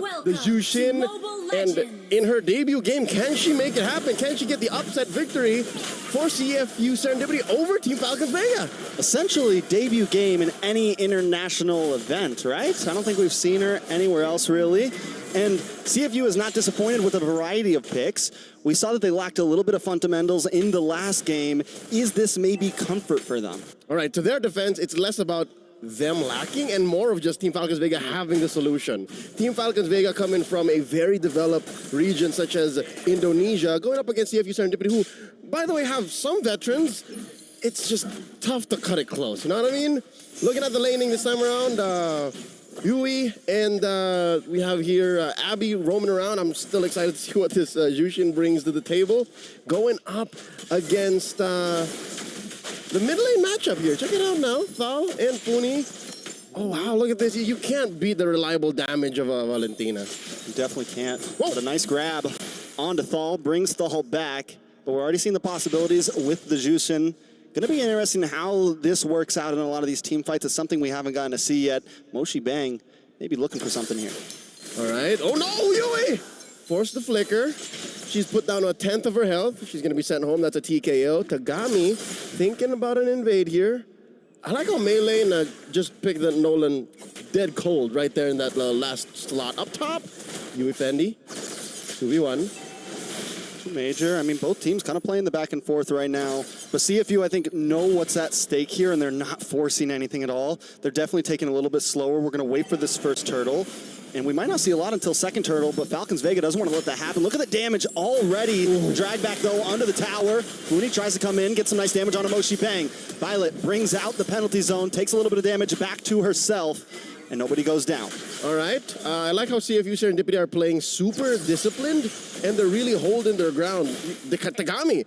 the Jushin, and in her debut game, can she make it happen? Can she get the upset victory for CFU Serendity over Team Falcons Vega? Essentially, debut game in any international event, right? I don't think we've seen her anywhere else, really. And CFU is not disappointed with a variety of picks. We saw that they lacked a little bit of fundamentals in the last game. Is this maybe comfort for them? All right, to their defense, it's less about them lacking and more of just Team Falcons Vega having the solution. Team Falcons Vega coming from a very developed region such as Indonesia, going up against CFU Serendipity, who, by the way, have some veterans. It's just tough to cut it close, you know what I mean? Looking at the laning this time around, Yui, and we have here Abby roaming around. I'm still excited to see what this Jushin brings to the table. Going up against the mid lane matchup here. Check it out now. Thal and Funi. Oh, wow, look at this. You can't beat the reliable damage of Valentina. You definitely can't. Whoa. But a nice grab onto Thal, brings Thal back. But we're already seeing the possibilities with the Jushin. Going to be interesting how this works out in a lot of these team fights. It's something we haven't gotten to see yet. Moshi Bang maybe looking for something here. All right. Oh, no, Yui! Forced the flicker. She's put down 1/10 of her health. She's going to be sent home. That's a TKO. Tagami thinking about an invade here. I like how Melee just picked the Nolan dead cold right there in that last slot. Up top, Yui Fendi. 2v1. Major. I mean, both teams kind of playing the back and forth right now. But CFU, I think, know what's at stake here, and they're not forcing anything at all. They're definitely taking a little bit slower. We're going to wait for this first turtle. And we might not see a lot until second turtle, but Falcons Vega doesn't want to let that happen. Look at the damage already. Drag back, though, under the tower. Mooney tries to come in, get some nice damage on a Moshi Bang. Violet brings out the penalty zone, takes a little bit of damage back to herself, and nobody goes down. All right. I like how CFU Serendipity are playing super disciplined, and they're really holding their ground. The Tagami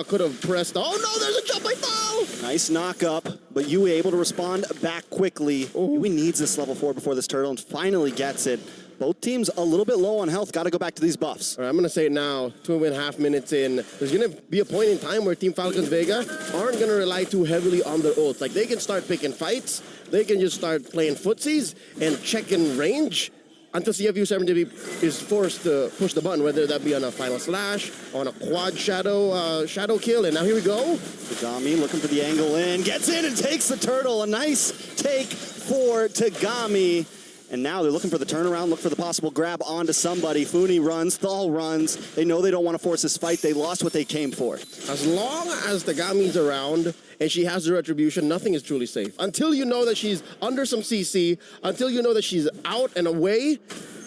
could have pressed. Oh, no, there's a jump by Thal! Nice knock up, but Yui able to respond back quickly. Yui needs this level 4 before this turtle and finally gets it. Both teams a little bit low on health. Got to go back to these buffs. All right, I'm going to say it now, 2.5 minutes in. There's going to be a point in time where Team Falcons Vega aren't going to rely too heavily on their ults. Like, they can start picking fights. They can just start playing footsies and checking range until CFU Serendipity is forced to push the button, whether that be on a final slash, on a quad shadow kill. And now here we go. Tagami looking for the angle in, gets in and takes the turtle. A nice take for Tagami. And now they're looking for the turnaround, look for the possible grab onto somebody. Funi runs, Thal runs. They know they don't want to force this fight. They lost what they came for. As long as Tagami's around and she has the retribution, nothing is truly safe. Until you know that she's under some CC, until you know that she's out and away,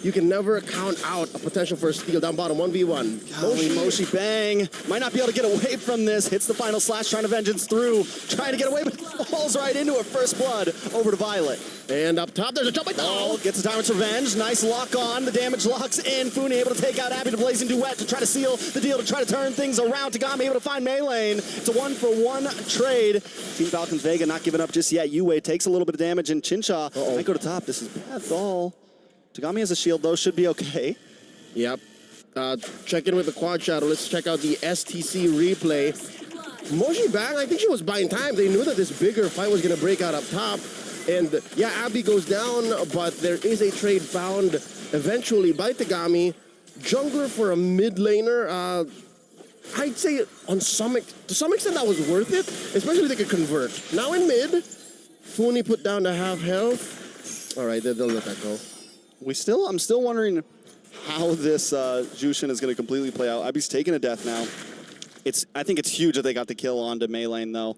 you can never count out a potential for a steal down bottom, 1v1. Moshi Bang might not be able to get away from this. Hits the final slash, trying to vengeance through. Trying to get away, but falls right into it. First blood over to Violet. And up top, there's a jump by Thal. Gets the Tyrant's Revenge. Nice lock on. The damage locks in. Funi able to take out Abby, the Blazing Duet to try to seal the deal, to try to turn things around. Tagami able to find Melee. It's a 1-for-1 trade. Team Falcons Vega not giving up just yet. Yue takes a little bit of damage, and Chinsha might go to top. This is bad. Thal. Tagami has a shield, though. Should be okay. Yep. Check in with the quad shadow. Let's check out the STC replay. Moshi Bang, I think she was buying time. They knew that this bigger fight was going to break out up top. And yeah, Abby goes down, but there is a trade found eventually by Tagami. Jungler for a mid laner. I'd say to some extent that was worth it, especially if they could convert. Now in mid, Funi put down to half health. All right, they'll let that go. I'm still wondering how this Jushin is going to completely play out. Abby's taking a death now. I think it's huge that they got the kill onto Melee, though.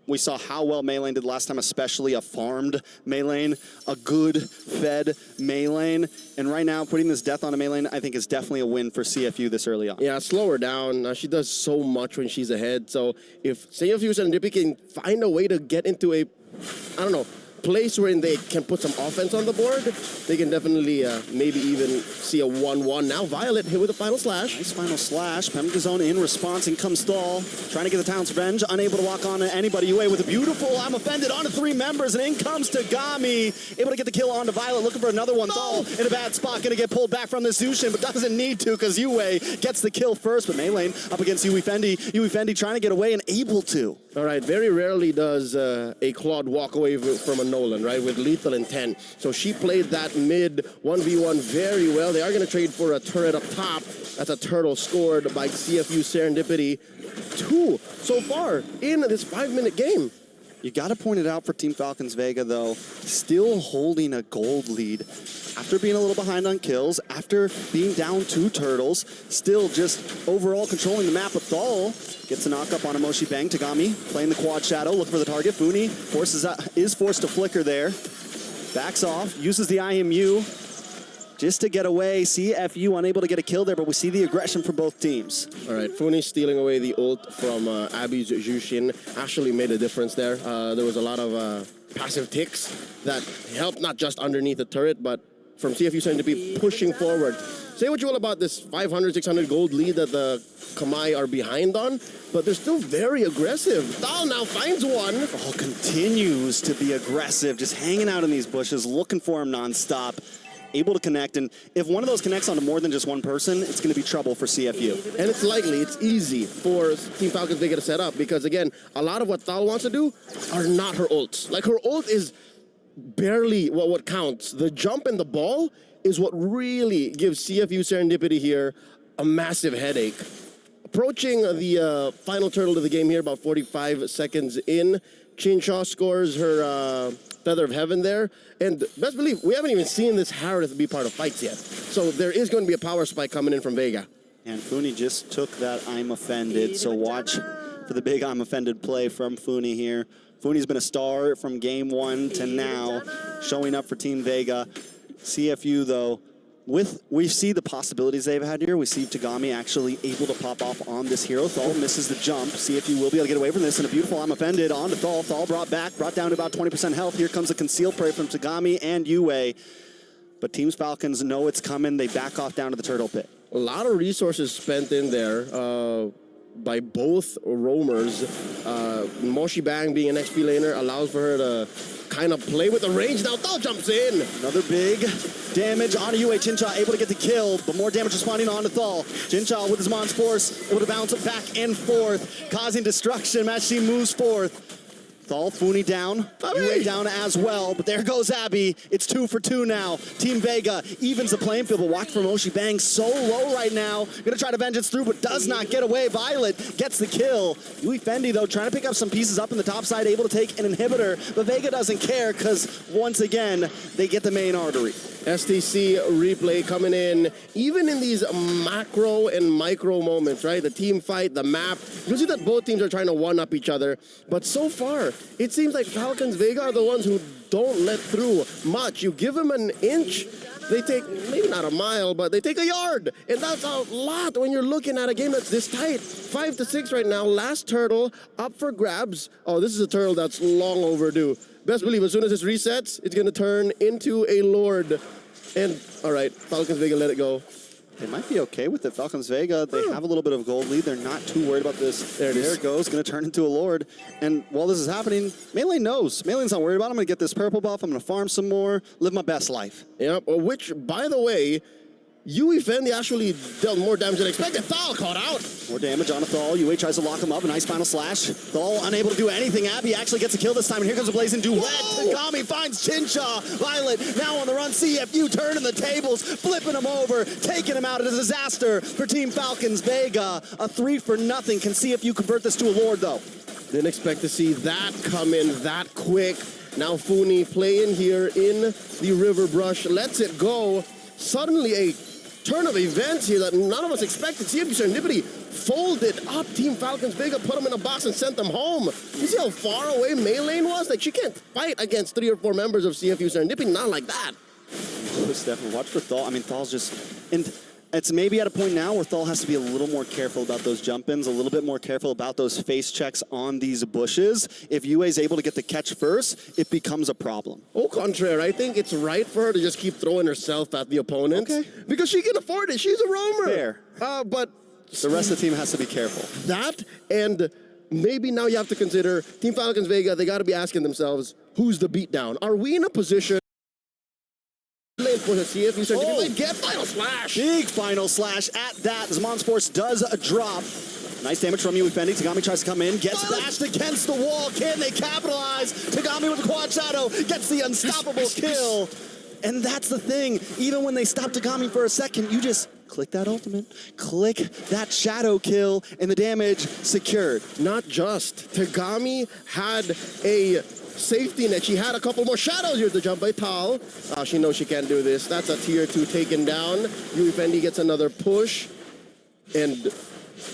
We saw how well Melee did last time, especially a farmed Melee, a good fed Melee. And right now, putting this death on a Melee, I think is definitely a win for CFU this early on. Yeah, slow her down. She does so much when she's ahead. So if CFU Serendipity can find a way to get into a, I don't know, place where they can put some offense on the board, they can definitely maybe even see a 1-1. Now Violet hit with a final slash. Nice final slash. Penalty zone in response. In comes Thal. Trying to get the Town's Revenge. Unable to walk on to anybody. Yue with a beautiful I'm offended onto 3 members. And in comes Tagami. Able to get the kill onto Violet. Looking for another one. Thal in a bad spot. Going to get pulled back from the Jushin, but doesn't need to because Yue gets the kill first. But Melee up against Yui Fendi. Yui Fendi trying to get away and able to. All right, very rarely does a Claude walk away from a Nolan, right, with lethal intent. So she played that mid 1v1 very well. They are going to trade for a turret up top. That's a turtle scored by CFU Serendipity. 2 so far in this 5-minute game. You got to point it out for Team Falcons Vega, though, still holding a gold lead. After being a little behind on kills, after being down 2 turtles, still just overall controlling the map. But Thal gets a knock up on a Moshi Bang. Tagami playing the quad shadow, look for the target. Funi is forced to flicker there. Backs off, uses the IMU just to get away. CFU unable to get a kill there, but we see the aggression from both teams. All right, Funi stealing away the ult from Abby's Jushin actually made a difference there. There was a lot of passive ticks that helped not just underneath the turret, but from CFU Serendipity pushing forward. Say what you will about this 500, 600 gold lead that the Kamai are behind on, but they're still very aggressive. Thal now finds one. Oh, continues to be aggressive, just hanging out in these bushes, looking for him nonstop. Able to connect, and if one of those connects onto more than just one person, it's going to be trouble for CFU. And it's likely, it's easy for Team Falcons Vega to set up, because again, a lot of what Thal wants to do are not her ults. Like, her ult is barely what counts. The jump and the ball is what really gives CFU Serendipity here a massive headache. Approaching the final turtle of the game here, about 45 seconds in. Chinshaw scores her Feather of Heaven there. And best believe, we haven't even seen this Harith be part of fights yet. So there is going to be a power spike coming in from Vega. And Funi just took that I'm offended, so watch for the big I'm offended play from Funi here. Funi's been a star from game 1 to now, showing up for Team Vega. CFU, though, we see the possibilities they've had here. We see Tagami actually able to pop off on this hero. Thal misses the jump. CFU will be able to get away from this, and a beautiful I'm offended onto Thal. Thal brought down to about 20% health. Here comes a concealed prey from Tagami and Yue. But Team Falcons know it's coming. They back off down to the turtle pit. A lot of resources spent in there by both roamers. Moshi Bang being an XP laner allows for her to kind of play with the range. Now Thal jumps in. Another big damage onto Yue. Chinshaw able to get the kill, but more damage responding onto Thal. Chinshaw with his Mon's Force able to bounce it back and forth, causing destruction as she moves forth. Thal, Funi down, Yue down as well, but there goes Abby. It's 2 for 2 now. Team Vega evens the playing field, but watch for Moshi Bang so low right now. Gonna try to vengeance through, but does not get away. Violet gets the kill. Yui Fendi, though, trying to pick up some pieces up in the top side, able to take an inhibitor, but Vega doesn't care because, once again, they get the main artery. STC replay coming in, even in these macro and micro moments, right? The team fight, the map. You'll see that both teams are trying to one-up each other. But so far, it seems like Falcons Vega are the ones who don't let through much. You give them an inch, they take, maybe not a mile, but they take a yard. And that's a lot when you're looking at a game that's this tight. 5 to 6 right now. Last turtle up for grabs. Oh, this is a turtle that's long overdue. Best believe as soon as this resets, it's going to turn into a Lord. And, all right, Falcons Vega let it go. They might be okay with it. Falcons Vega, they have a little bit of gold lead. They're not too worried about this. There it goes. Going to turn into a Lord. And while this is happening, Melee knows. Melee's not worried about it. I'm going to get this purple buff. I'm going to farm some more, live my best life. Yep, which, by the way, Yui Fendi actually dealt more damage than expected. Thal caught out. More damage on a Thal. Yue tries to lock him up. A nice final slash. Thal unable to do anything. Abby actually gets a kill this time. And here comes a blazing duet. Tagami finds Chinshaw. Violet now on the run. CFU turning the tables, flipping him over, taking him out. It's a disaster for Team Falcons Vega. A 3 for nothing. Can CFU convert this to a Lord, though? Didn't expect to see that come in that quick. Now Funi playing here in the River Brush. Lets it go. Suddenly a turn of events here that none of us expected. CFU Serendipity folded up Team Falcons Vega, put them in a box and sent them home. You see how far away Mei Lane was? Like, she can't fight against 3 or 4 members of CFU Serendipity, not like that. Definitely. Watch for Thal. I mean, Thal's just... And it's maybe at a point now where Thal has to be a little more careful about those jump-ins, a little bit more careful about those face checks on these bushes. If Yue is able to get the catch first, it becomes a problem. Au contraire, I think it's right for her to just keep throwing herself at the opponent. Okay. Because she can afford it. She's a roamer. Fair. But the rest of the team has to be careful. That, and maybe now you have to consider Team Falcons Vega, they got to be asking themselves, who's the beatdown? Are we in a position for the CFU Serendipity? Get final slash. Big final slash at that. As Mon's Force does a drop. Nice damage from you, Fendi. Tagami tries to come in, gets bashed against the wall. Can they capitalize? Tagami with the quad shadow gets the unstoppable kill. And that's the thing. Even when they stop Tagami for a second, you just click that ultimate, click that shadow kill, and the damage secured. Not just. Tagami had a safety net. She had a couple more shadows here to jump by Tal. She knows she can't do this. That's a tier 2 taken down. Yui Fendi gets another push. And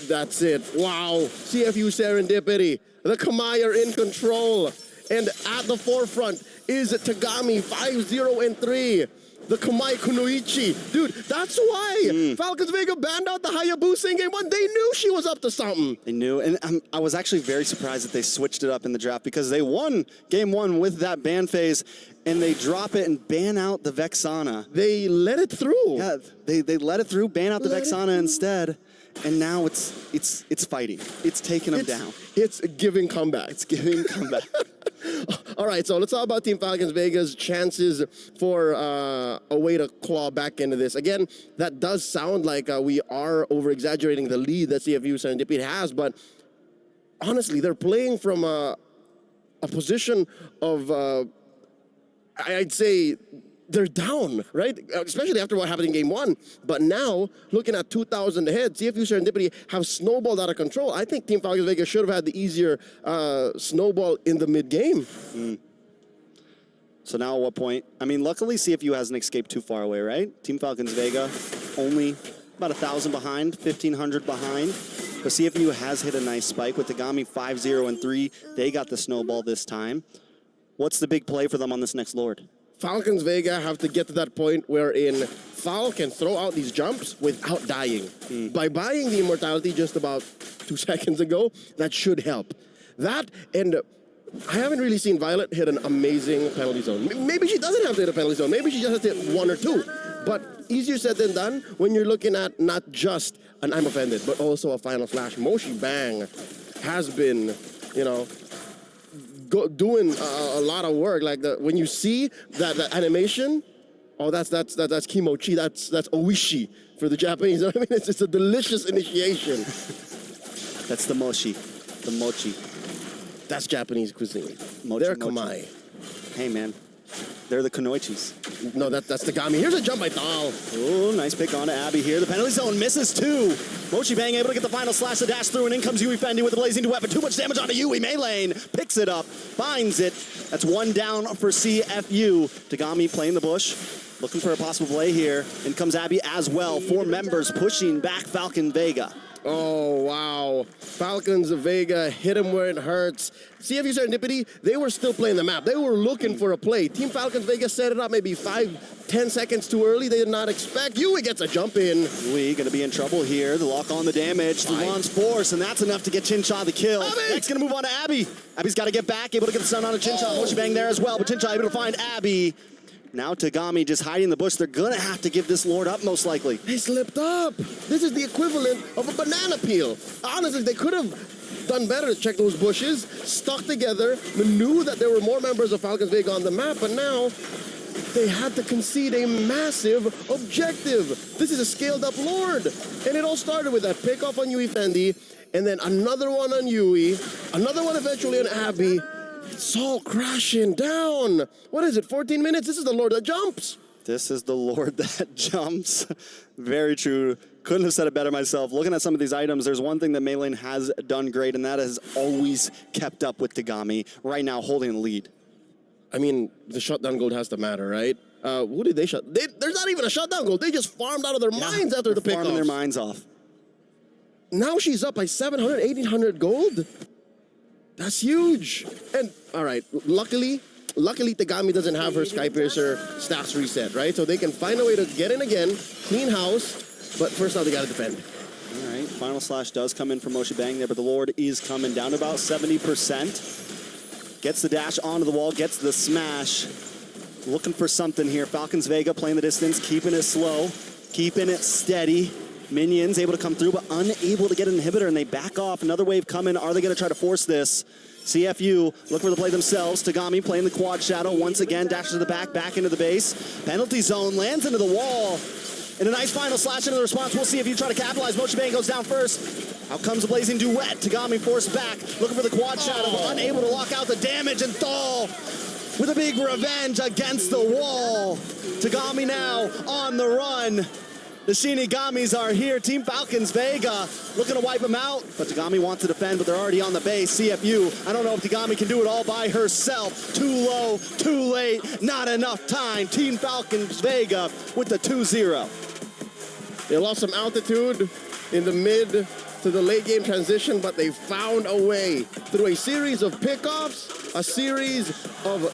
that's it. Wow. CFU Serendipity. The Kamai are in control. And at the forefront is Tagami, 5-0-3. The Kamai Kunoichi. Dude, that's why Falcons Vega banned out the Hayabusa in game 1. They knew she was up to something. They knew, and I was actually very surprised that they switched it up in the draft because they won game 1 with that ban phase, and they drop it and ban out the Vexana. They let it through. Yeah, they let it through, ban out the Vexana instead, and now it's fighting. It's taking them down. It's giving comeback. It's giving comeback. All right, so let's talk about Team Falcons Vega's chances for a way to claw back into this. Again, that does sound like we are over-exaggerating the lead that CFU Serendipity has, but honestly, they're playing from a position of, I'd say, they're down, right? Especially after what happened in game 1. But now, looking at 2,000 ahead, CFU Serendipity have snowballed out of control. I think Team Falcons Vega should have had the easier snowball in the mid-game. So now at what point? I mean, luckily CFU hasn't escaped too far away, right? Team Falcons Vega only about 1,000 behind, 1,500 behind. But CFU has hit a nice spike with Tagami 5-0-3. They got the snowball this time. What's the big play for them on this next Lord? Falcons Vega have to get to that point wherein Fal can throw out these jumps without dying. By buying the immortality just about 2 seconds ago, that should help. That, and I haven't really seen Violet hit an amazing penalty zone. Maybe she doesn't have to hit a penalty zone. Maybe she just has to hit 1 or 2. But easier said than done when you're looking at not just an I'm offended, but also a final flash. Moshi Bang has been, you know, doing a lot of work. Like when you see that animation, oh, that's kimochi, that's oishi for the Japanese. I mean, it's a delicious initiation. That's the mochi, the mochi. That's Japanese cuisine. Mochi, They're mochi. Kamai. Hey man, they're the Kunoichis. No, that's the Gami. Here's a jump by Tal. Oh, nice pick on to Abby here. The penalty zone misses too. Mochi Bang able to get the final slash to dash through, and in comes Yui Fendi with the blazing weapon. Too much damage onto Yui. Main lane picks it up, finds it. That's 1 down for CFU. Tagami playing the bush, looking for a possible play here. In comes Abby as well. 4 members pushing back Falcon Vega. Oh, wow. Falcons Vega hit him where it hurts. CFU Serendipity, they were still playing the map. They were looking for a play. Team Falcons Vega set it up maybe 5-10 seconds too early. They did not expect. Yui gets a jump in. Yui going to be in trouble here. The lock on the damage. Luan's force, and that's enough to get Chincha the kill. Next going to move on to Abby. Abby's got to get back, able to get the stun on a Chincha. Mochi Bang there as well, but Chincha able to find Abby. Now Tagami just hiding in the bush. They're going to have to give this Lord up most likely. They slipped up. This is the equivalent of a banana peel. Honestly, they could have done better to check those bushes, stuck together, knew that there were more members of Falcons Vega on the map, but now they had to concede a massive objective. This is a scaled up Lord. And it all started with that pickoff on Yui Fendi, and then another one on Yui, another one eventually on Abby. It's all crashing down. What is it, 14 minutes? This is the Lord that jumps. This is the Lord that jumps. Very true. Couldn't have said it better myself. Looking at some of these items, there's one thing that Maylane has done great, and that has always kept up with Tagami. Right now, holding the lead. I mean, the shutdown gold has to matter, right? Who did they shut? There's not even a shutdown gold. They just farmed out of their minds after the pickoff. Farming their minds off. Now she's up by 700, 1,800 gold. That's huge. And, all right, luckily Tagami doesn't have her Skypiercer stacks reset, right? So they can find a way to get in again, clean house, but first off, they got to defend. All right, final slash does come in for Moshi Bang there, but the Lord is coming down to about 70%. Gets the dash onto the wall, gets the smash. Looking for something here. Falcons Vega playing the distance, keeping it slow, keeping it steady. Minions able to come through, but unable to get an inhibitor, and they back off. Another wave coming. Are they going to try to force this? CFU look for the play themselves. Tagami playing the quad shadow once again. Dashes to the back into the base. Penalty zone, lands into the wall. And a nice final slash into the response. We'll see if you try to capitalize. Mochibane goes down first. Out comes a blazing duet. Tagami forced back, looking for the quad shadow, unable to lock out the damage, and Thal with a big revenge against the wall. Tagami now on the run. The Shinigamis are here. Team Falcons Vega looking to wipe them out, but Tagami wants to defend, but they're already on the base. CFU, I don't know if Tagami can do it all by herself. Too low, too late, not enough time. Team Falcons Vega with the 2-0. They lost some altitude in the mid to the late game transition, but they found a way through a series of pickoffs, a series of